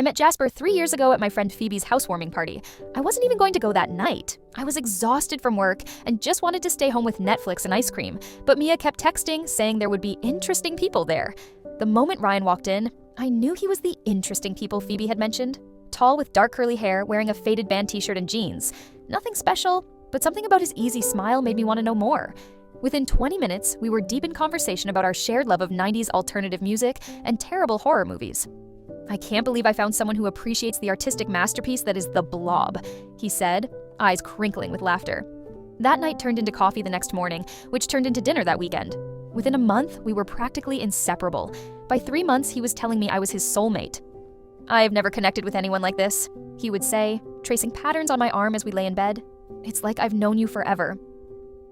I met Jasper 3 years ago at my friend Phoebe's housewarming party. I wasn't even going to go that night. I was exhausted from work and just wanted to stay home with Netflix and ice cream, but Mia kept texting, saying there would be interesting people there. The moment Ryan walked in, I knew he was the interesting people Phoebe had mentioned. Tall with dark curly hair, wearing a faded band t-shirt and jeans. Nothing special, but something about his easy smile made me want to know more. Within 20 minutes, we were deep in conversation about our shared love of 90s alternative music and terrible horror movies. "I can't believe I found someone who appreciates the artistic masterpiece that is The Blob," he said, eyes crinkling with laughter. That night turned into coffee the next morning, which turned into dinner that weekend. Within a month, we were practically inseparable. By 3 months, he was telling me I was his soulmate. "I've never connected with anyone like this," he would say, tracing patterns on my arm as we lay in bed. "It's like I've known you forever."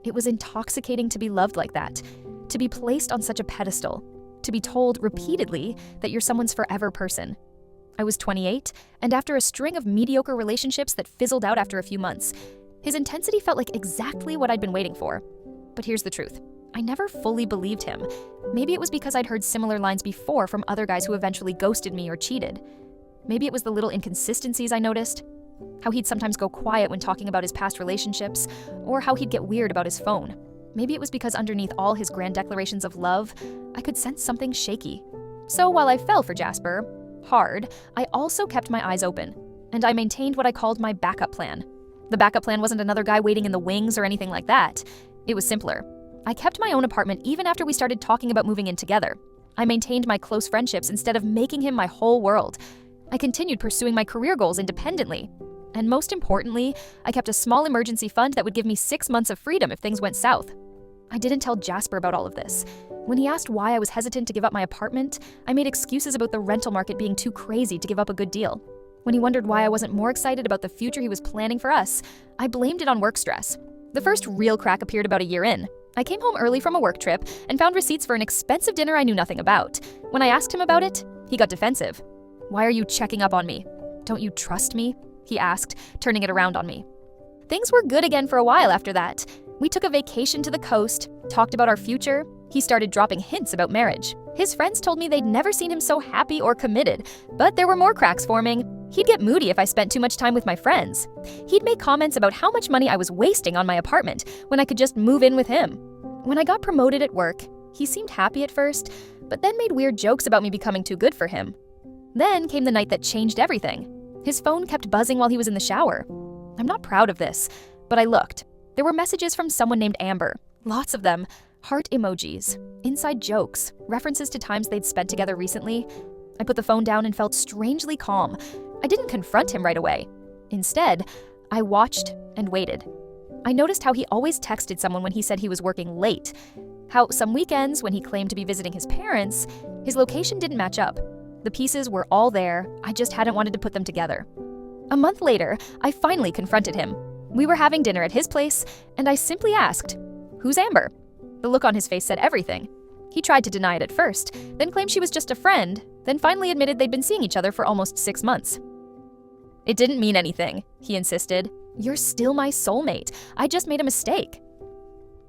It was intoxicating to be loved like that, to be placed on such a pedestal, to be told repeatedly that you're someone's forever person. I was 28, and after a string of mediocre relationships that fizzled out after a few months, his intensity felt like exactly what I'd been waiting for. But here's the truth. I never fully believed him. Maybe it was because I'd heard similar lines before from other guys who eventually ghosted me or cheated. Maybe it was the little inconsistencies I noticed. How he'd sometimes go quiet when talking about his past relationships, or how he'd get weird about his phone. Maybe it was because underneath all his grand declarations of love, I could sense something shaky. So while I fell for Jasper, hard, I also kept my eyes open, and I maintained what I called my backup plan. The backup plan wasn't another guy waiting in the wings or anything like that. It was simpler. I kept my own apartment even after we started talking about moving in together. I maintained my close friendships instead of making him my whole world. I continued pursuing my career goals independently. And most importantly, I kept a small emergency fund that would give me 6 months of freedom if things went south. I didn't tell Jasper about all of this. When he asked why I was hesitant to give up my apartment, I made excuses about the rental market being too crazy to give up a good deal. When he wondered why I wasn't more excited about the future he was planning for us, I blamed it on work stress. The first real crack appeared about a year in. I came home early from a work trip and found receipts for an expensive dinner I knew nothing about. When I asked him about it, he got defensive. "Why are you checking up on me? Don't you trust me?" he asked, turning it around on me. Things were good again for a while after that. We took a vacation to the coast, talked about our future. He started dropping hints about marriage. His friends told me they'd never seen him so happy or committed, but there were more cracks forming. He'd get moody if I spent too much time with my friends. He'd make comments about how much money I was wasting on my apartment when I could just move in with him. When I got promoted at work, he seemed happy at first, but then made weird jokes about me becoming too good for him. Then came the night that changed everything. His phone kept buzzing while he was in the shower. I'm not proud of this, but I looked. There were messages from someone named Amber. Lots of them. Heart emojis, inside jokes, references to times they'd spent together recently. I put the phone down and felt strangely calm. I didn't confront him right away. Instead, I watched and waited. I noticed how he always texted someone when he said he was working late. How some weekends, when he claimed to be visiting his parents, his location didn't match up. The pieces were all there, I just hadn't wanted to put them together. A month later, I finally confronted him. We were having dinner at his place, and I simply asked, "Who's Amber?" The look on his face said everything. He tried to deny it at first, then claimed she was just a friend, then finally admitted they'd been seeing each other for almost 6 months. "It didn't mean anything," he insisted. "You're still my soulmate. I just made a mistake."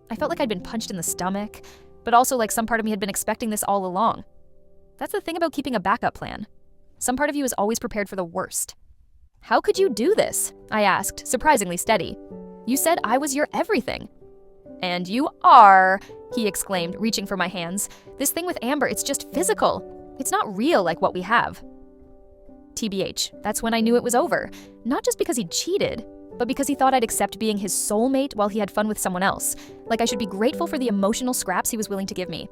I felt like I'd been punched in the stomach, but also like some part of me had been expecting this all along. That's the thing about keeping a backup plan. Some part of you is always prepared for the worst. "How could you do this?" I asked, surprisingly steady. "You said I was your everything." "And you are," he exclaimed, reaching for my hands. "This thing with Amber, it's just physical. It's not real like what we have." TBH, that's when I knew it was over. Not just because he'd cheated, but because he thought I'd accept being his soulmate while he had fun with someone else. Like I should be grateful for the emotional scraps he was willing to give me.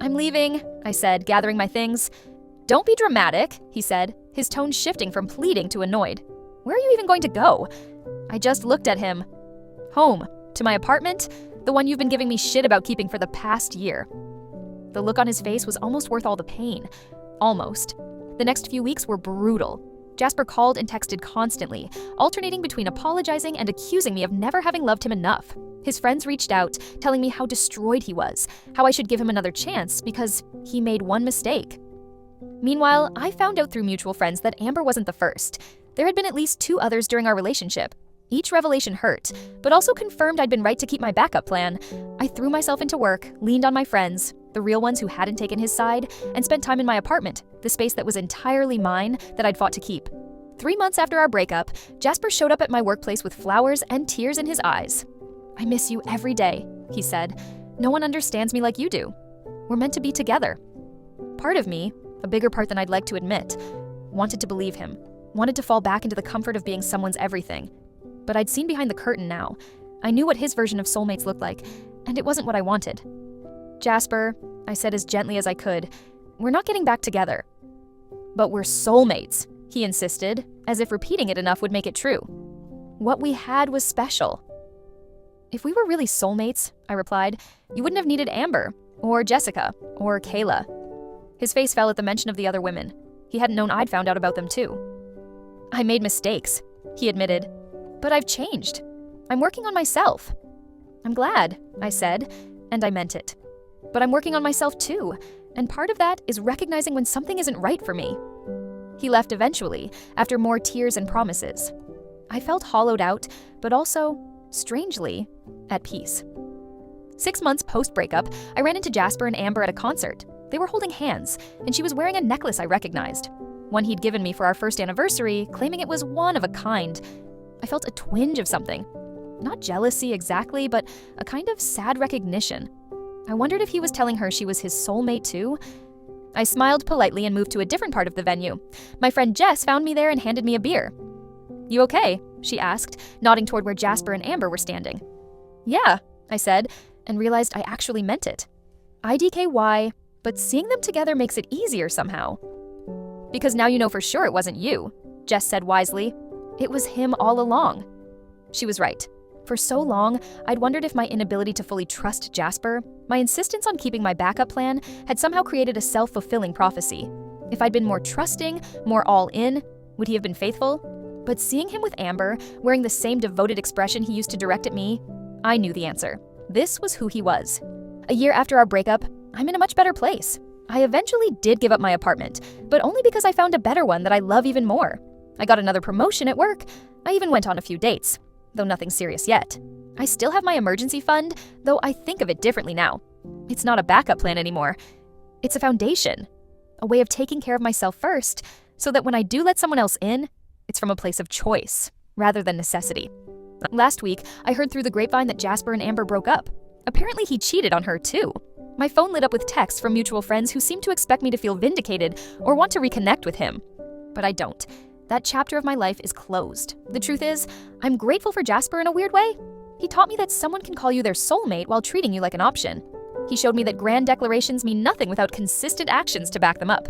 "I'm leaving," I said, gathering my things. "Don't be dramatic," he said, his tone shifting from pleading to annoyed. "Where are you even going to go?" I just looked at him. "Home. To my apartment. The one you've been giving me shit about keeping for the past year." The look on his face was almost worth all the pain. Almost. The next few weeks were brutal. Jasper called and texted constantly, alternating between apologizing and accusing me of never having loved him enough. His friends reached out, telling me how destroyed he was, how I should give him another chance because he made one mistake. Meanwhile, I found out through mutual friends that Amber wasn't the first. There had been at least 2 others during our relationship. Each revelation hurt, but also confirmed I'd been right to keep my backup plan. I threw myself into work, leaned on my friends, the real ones who hadn't taken his side, and spent time in my apartment, the space that was entirely mine that I'd fought to keep. 3 months after our breakup, Jasper showed up at my workplace with flowers and tears in his eyes. "I miss you every day," he said. "No one understands me like you do. We're meant to be together." Part of me, a bigger part than I'd like to admit, wanted to believe him, wanted to fall back into the comfort of being someone's everything. But I'd seen behind the curtain now. I knew what his version of soulmates looked like, and it wasn't what I wanted. "Jasper," I said as gently as I could, "we're not getting back together." "But we're soulmates," he insisted, as if repeating it enough would make it true. What we had was special. "If we were really soulmates," I replied, "you wouldn't have needed Amber, or Jessica, or Kayla." His face fell at the mention of the other women. He hadn't known I'd found out about them too. "I made mistakes," he admitted, "but I've changed. I'm working on myself." "I'm glad," I said, and I meant it. "But I'm working on myself too, and part of that is recognizing when something isn't right for me." He left eventually, after more tears and promises. I felt hollowed out, but also, strangely, at peace. 6 months post-breakup, I ran into Jasper and Amber at a concert. They were holding hands, and she was wearing a necklace I recognized. One he'd given me for our first anniversary, claiming it was one of a kind. I felt a twinge of something. Not jealousy exactly, but a kind of sad recognition. I wondered if he was telling her she was his soulmate too. I smiled politely and moved to a different part of the venue. My friend Jess found me there and handed me a beer. "You okay?" she asked, nodding toward where Jasper and Amber were standing. "Yeah," I said, and realized I actually meant it. IDKY, but seeing them together makes it easier somehow. "Because now you know for sure it wasn't you," Jess said wisely. "It was him all along." She was right. For so long, I'd wondered if my inability to fully trust Jasper, my insistence on keeping my backup plan, had somehow created a self-fulfilling prophecy. If I'd been more trusting, more all-in, would he have been faithful? But seeing him with Amber, wearing the same devoted expression he used to direct at me, I knew the answer. This was who he was. A year after our breakup, I'm in a much better place. I eventually did give up my apartment, but only because I found a better one that I love even more. I got another promotion at work. I even went on a few dates, though nothing serious yet. I still have my emergency fund, though I think of it differently now. It's not a backup plan anymore. It's a foundation, a way of taking care of myself first, so that when I do let someone else in, it's from a place of choice, rather than necessity. Last week, I heard through the grapevine that Jasper and Amber broke up. Apparently he cheated on her too. My phone lit up with texts from mutual friends who seemed to expect me to feel vindicated or want to reconnect with him. But I don't. That chapter of my life is closed. The truth is, I'm grateful for Jasper in a weird way. He taught me that someone can call you their soulmate while treating you like an option. He showed me that grand declarations mean nothing without consistent actions to back them up.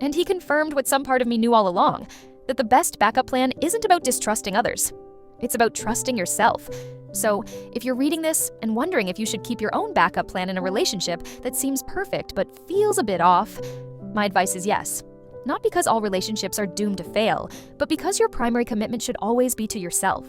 And he confirmed what some part of me knew all along, that the best backup plan isn't about distrusting others. It's about trusting yourself. So, if you're reading this and wondering if you should keep your own backup plan in a relationship that seems perfect but feels a bit off, my advice is yes. Not because all relationships are doomed to fail, but because your primary commitment should always be to yourself.